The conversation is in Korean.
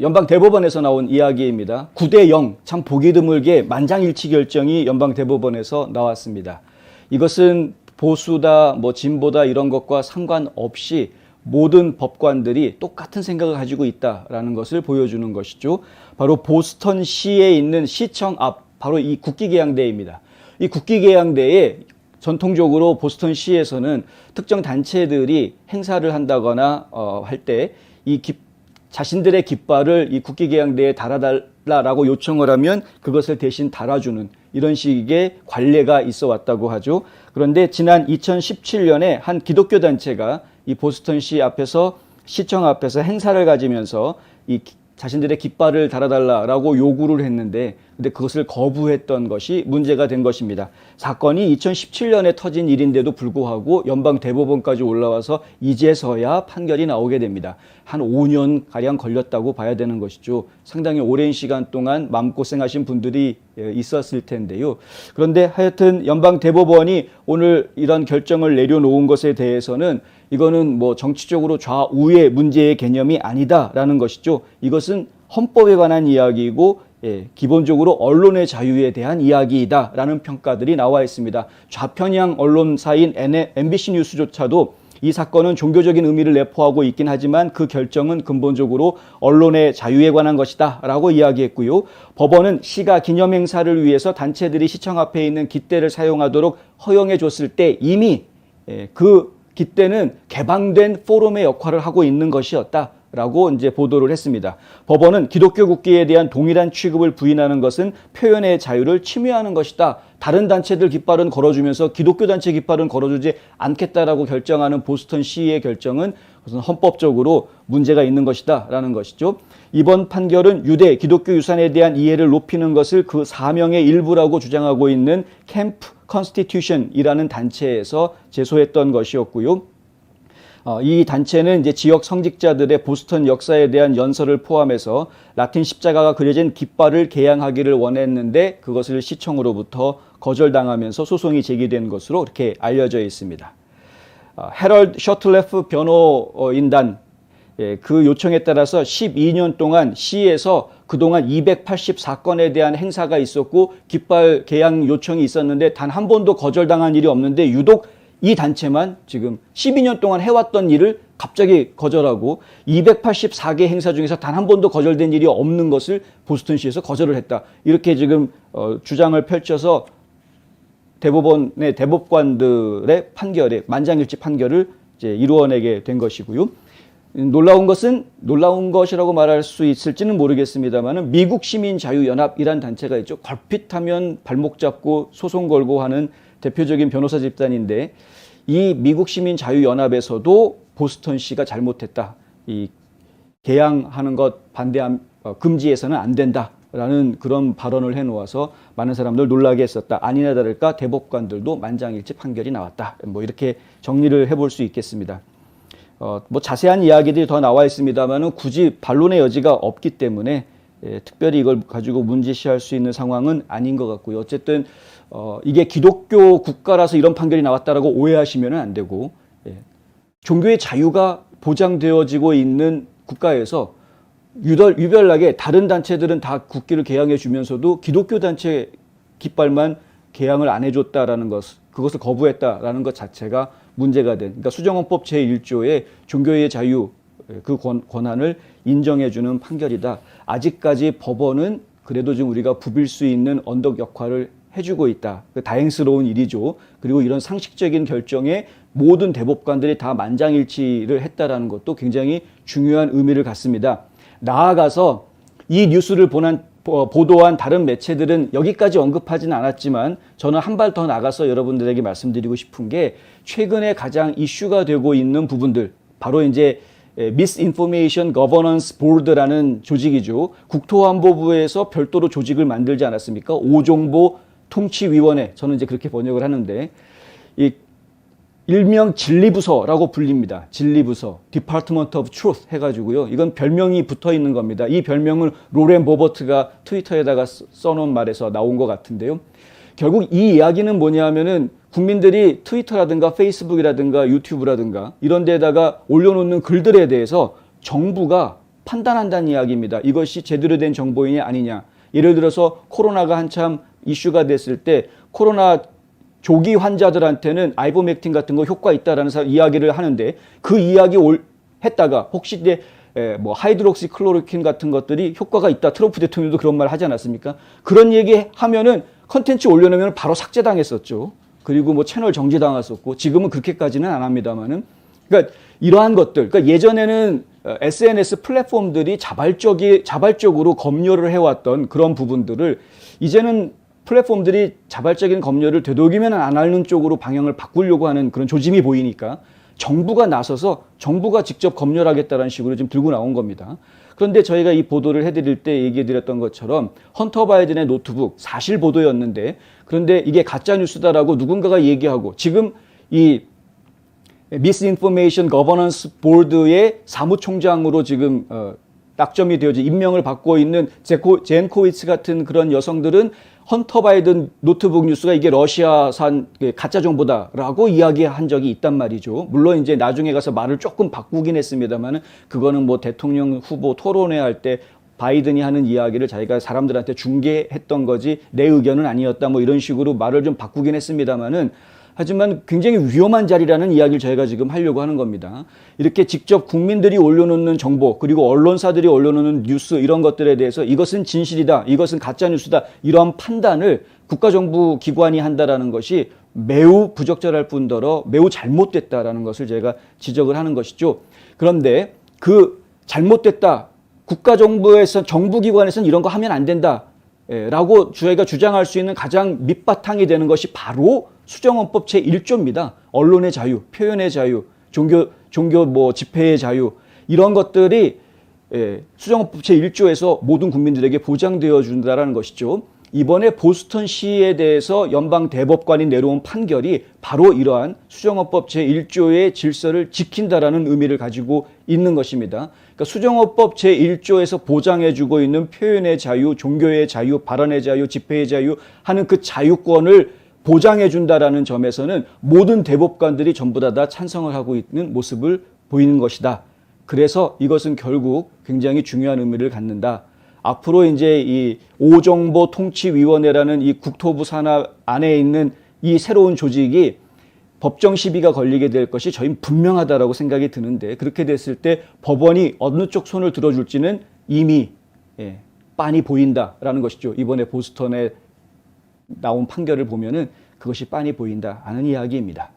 연방대법원에서 나온 이야기입니다. 9대0, 참 보기 드물게 만장일치 결정이 연방대법원에서 나왔습니다. 이것은 보수다, 진보다 이런 것과 상관없이 모든 법관들이 똑같은 생각을 가지고 있다라는 것을 보여주는 것이죠. 바로 보스턴시에 있는 시청 앞, 바로 이 국기계양대입니다. 이 국기계양대에 전통적으로 보스턴시에서는 특정 단체들이 행사를 한다거나 할 때 이 자신들의 깃발을 이 국기계양대에 달아달라고 요청을 하면 그것을 대신 달아주는 이런 식의 관례가 있어 왔다고 하죠. 그런데 지난 2017년에 한 기독교 단체가 이 보스턴시 앞에서 시청 앞에서 행사를 가지면서 이 자신들의 깃발을 달아달라라고 요구를 했는데 근데 그것을 거부했던 것이 문제가 된 것입니다. 사건이 2017년에 터진 일인데도 불구하고 연방대법원까지 올라와서 이제서야 판결이 나오게 됩니다. 한 5년가량 걸렸다고 봐야 되는 것이죠. 상당히 오랜 시간 동안 마음고생하신 분들이 있었을 텐데요. 그런데 하여튼 연방대법원이 오늘 이런 결정을 내려놓은 것에 대해서는 이거는 정치적으로 좌우의 문제의 개념이 아니다라는 것이죠. 이것은 헌법에 관한 이야기이고 기본적으로 언론의 자유에 대한 이야기이다라는 평가들이 나와 있습니다. 좌편향 언론사인 MBC 뉴스조차도 이 사건은 종교적인 의미를 내포하고 있긴 하지만 그 결정은 근본적으로 언론의 자유에 관한 것이다 라고 이야기했고요. 법원은 시가 기념행사를 위해서 단체들이 시청 앞에 있는 깃대를 사용하도록 허용해 줬을 때 이미 그 깃대는 개방된 포럼의 역할을 하고 있는 것이었다 라고 이제 보도를 했습니다. 법원은 기독교 국기에 대한 동일한 취급을 부인하는 것은 표현의 자유를 침해하는 것이다. 다른 단체들 깃발은 걸어주면서 기독교 단체 깃발은 걸어주지 않겠다라고 결정하는 보스턴 시의 결정은 우선 헌법적으로 문제가 있는 것이다 라는 것이죠. 이번 판결은 유대 기독교 유산에 대한 이해를 높이는 것을 그 사명의 일부라고 주장하고 있는 캠프 컨스티튜션이라는 단체에서 제소했던 것이었고요. 이 단체는 이제 지역 성직자들의 보스턴 역사에 대한 연설을 포함해서 라틴 십자가가 그려진 깃발을 개양하기를 원했는데 그것을 시청으로부터 거절당하면서 소송이 제기된 것으로 이렇게 알려져 있습니다. 헤럴드 셔틀레프 변호인단 그 요청에 따라서 12년 동안 시에서 그동안 284건에 대한 행사가 있었고 깃발 개양 요청이 있었는데 단 한 번도 거절당한 일이 없는데 유독 이 단체만 지금 12년 동안 해왔던 일을 갑자기 거절하고 284개 행사 중에서 단 한 번도 거절된 일이 없는 것을 보스턴시에서 거절을 했다. 이렇게 지금 주장을 펼쳐서 대법원의 대법관들의 판결에 만장일치 판결을 이제 이루어내게 된 것이고요. 놀라운 것이라고 말할 수 있을지는 모르겠습니다만은 미국 시민자유연합이란 단체가 있죠. 걸핏하면 발목 잡고 소송 걸고 하는 대표적인 변호사 집단인데 이 미국 시민자유연합에서도 보스턴시가 잘못했다. 이 개양하는 것 금지해서는 안 된다라는 그런 발언을 해놓아서 많은 사람들 놀라게 했었다. 아니나 다를까 대법관들도 만장일치 판결이 나왔다. 이렇게 정리를 해볼 수 있겠습니다. 자세한 이야기들이 더 나와 있습니다만은 굳이 반론의 여지가 없기 때문에 특별히 이걸 가지고 문제시할 수 있는 상황은 아닌 것 같고요. 어쨌든 이게 기독교 국가라서 이런 판결이 나왔다라고 오해하시면 안 되고 종교의 자유가 보장되어지고 있는 국가에서 유별나게 다른 단체들은 다 국기를 개양해 주면서도 기독교 단체 깃발만 개양을 안 해줬다라는 것, 그것을 거부했다라는 것 자체가 문제가 된, 그러니까 수정헌법 제1조의 종교의 자유 그 권한을 인정해주는 판결이다. 아직까지 법원은 그래도 좀 우리가 부빌 수 있는 언덕 역할을 해주고 있다. 다행스러운 일이죠. 그리고 이런 상식적인 결정에 모든 대법관들이 다 만장일치를 했다라는 것도 굉장히 중요한 의미를 갖습니다. 나아가서 이 뉴스를 보도한 다른 매체들은 여기까지 언급하지는 않았지만 저는 한 발 더 나가서 여러분들에게 말씀드리고 싶은 게 최근에 가장 이슈가 되고 있는 부분들, 바로 이제 Misinformation Governance Board라는 조직이죠. 국토안보부에서 별도로 조직을 만들지 않았습니까? 오정보 통치위원회, 저는 이제 그렇게 번역을 하는데 이 일명 진리부서라고 불립니다. 진리부서, Department of Truth 해가지고요. 이건 별명이 붙어 있는 겁니다. 이 별명을 로렌 버버트가 트위터에다가 써놓은 말에서 나온 것 같은데요. 결국 이 이야기는 뭐냐 하면은 국민들이 트위터라든가 페이스북이라든가 유튜브라든가 이런 데다가 올려놓는 글들에 대해서 정부가 판단한다는 이야기입니다. 이것이 제대로 된 정보이냐 아니냐. 예를 들어서 코로나가 한참 이슈가 됐을 때 코로나 조기 환자들한테는 아이버맥틴 같은 거 효과 있다라는 이야기를 하는데 그 이야기 했다가 혹시 이제 뭐 하이드록시 클로로킨 같은 것들이 효과가 있다. 트럼프 대통령도 그런 말 하지 않았습니까? 그런 얘기 하면은 컨텐츠 올려놓으면 바로 삭제당했었죠. 그리고 뭐 채널 정지당했었고 지금은 그렇게까지는 안 합니다만은 그러니까 이러한 것들 그러니까 예전에는 SNS 플랫폼들이 자발적으로 검열을 해왔던 그런 부분들을 이제는 플랫폼들이 자발적인 검열을 되도록이면 안 하는 쪽으로 방향을 바꾸려고 하는 그런 조짐이 보이니까 정부가 나서서 정부가 직접 검열하겠다는 식으로 지금 들고 나온 겁니다. 그런데 저희가 이 보도를 해드릴 때 얘기해 드렸던 것처럼 헌터 바이든의 노트북 사실 보도였는데 그런데 이게 가짜 뉴스다라고 누군가가 얘기하고 지금 이 미스인포메이션 거버넌스 보드의 사무총장으로 지금 낙점이 되어져 임명을 받고 있는 젠코위츠 같은 그런 여성들은 헌터 바이든 노트북 뉴스가 이게 러시아산 가짜 정보다라고 이야기한 적이 있단 말이죠. 물론 이제 나중에 가서 말을 조금 바꾸긴 했습니다만은 그거는 뭐 대통령 후보 토론회 할 때 바이든이 하는 이야기를 자기가 사람들한테 중계했던 거지 내 의견은 아니었다 뭐 이런 식으로 말을 좀 바꾸긴 했습니다만은 하지만 굉장히 위험한 자리라는 이야기를 저희가 지금 하려고 하는 겁니다. 이렇게 직접 국민들이 올려놓는 정보 그리고 언론사들이 올려놓는 뉴스 이런 것들에 대해서 이것은 진실이다, 이것은 가짜 뉴스다 이러한 판단을 국가정부기관이 한다라는 것이 매우 부적절할 뿐더러 매우 잘못됐다라는 것을 제가 지적을 하는 것이죠. 그런데 그 잘못됐다, 국가정부에서 정부기관에서는 이런 거 하면 안 된다 라고 저희가 주장할 수 있는 가장 밑바탕이 되는 것이 바로 수정헌법 제1조입니다. 언론의 자유, 표현의 자유, 종교 뭐 집회의 자유 이런 것들이 수정헌법 제1조에서 모든 국민들에게 보장되어 준다라는 것이죠. 이번에 보스턴시에 대해서 연방 대법관이 내려온 판결이 바로 이러한 수정헌법 제1조의 질서를 지킨다라는 의미를 가지고 있는 것입니다. 그러니까 수정헌법 제1조에서 보장해주고 있는 표현의 자유, 종교의 자유, 발언의 자유, 집회의 자유 하는 그 자유권을 보장해준다라는 점에서는 모든 대법관들이 전부 다 찬성을 하고 있는 모습을 보이는 것이다. 그래서 이것은 결국 굉장히 중요한 의미를 갖는다. 앞으로 이제 이 오정보통치위원회라는 이 국토부 산하 안에 있는 이 새로운 조직이 법정 시비가 걸리게 될 것이 저희는 분명하다라고 생각이 드는데 그렇게 됐을 때 법원이 어느 쪽 손을 들어줄지는 이미 빤히 보인다라는 것이죠. 이번에 보스턴에 나온 판결을 보면은 그것이 빤히 보인다 하는 이야기입니다.